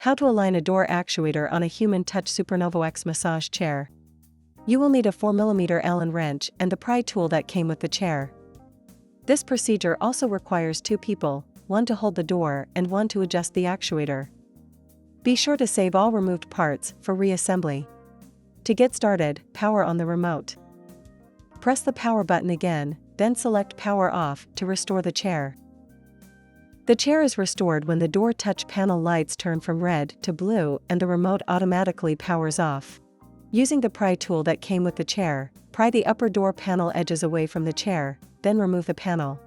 How to align a door actuator on a Human Touch Supernovo X massage chair. You will need a 4mm Allen wrench and the pry tool that came with the chair. This procedure also requires 2 people, one to hold the door and one to adjust the actuator. Be sure to save all removed parts for reassembly. To get started, power on the remote. Press the power button again, then select power off to restore the chair. The chair is restored when the door touch panel lights turn from red to blue and the remote automatically powers off. Using the pry tool that came with the chair, pry the upper door panel edges away from the chair, then remove the panel.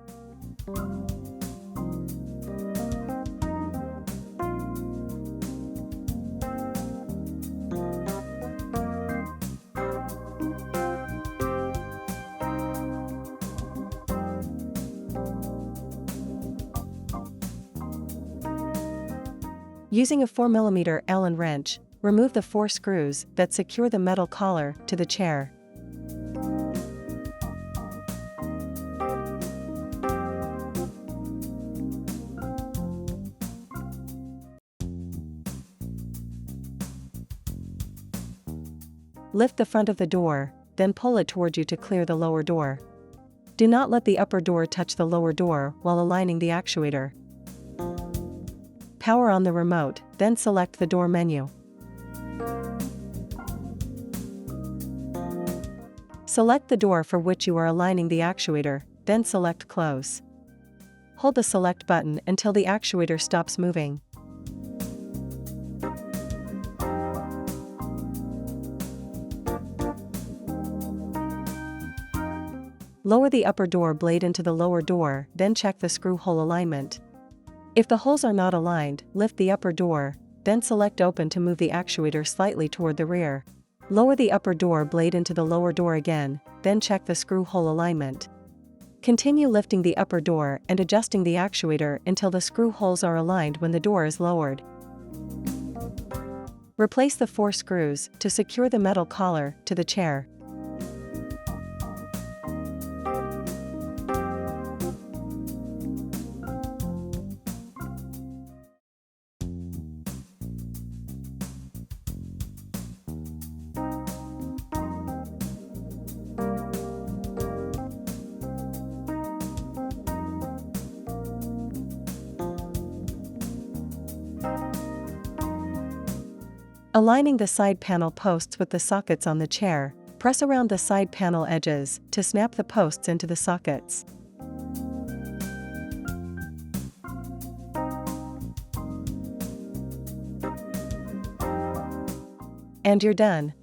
Using a 4mm Allen wrench, remove the 4 screws that secure the metal collar to the chair. Lift the front of the door, then pull it toward you to clear the lower door. Do not let the upper door touch the lower door while aligning the actuator. Power on the remote, then select the door menu. Select the door for which you are aligning the actuator, then select Close. Hold the select button until the actuator stops moving. Lower the upper door blade into the lower door, then check the screw hole alignment. If the holes are not aligned, lift the upper door, then select Open to move the actuator slightly toward the rear. Lower the upper door blade into the lower door again, then check the screw hole alignment. Continue lifting the upper door and adjusting the actuator until the screw holes are aligned when the door is lowered. Replace the 4 screws to secure the metal collar to the chair. Aligning the side panel posts with the sockets on the chair, press around the side panel edges to snap the posts into the sockets. And you're done.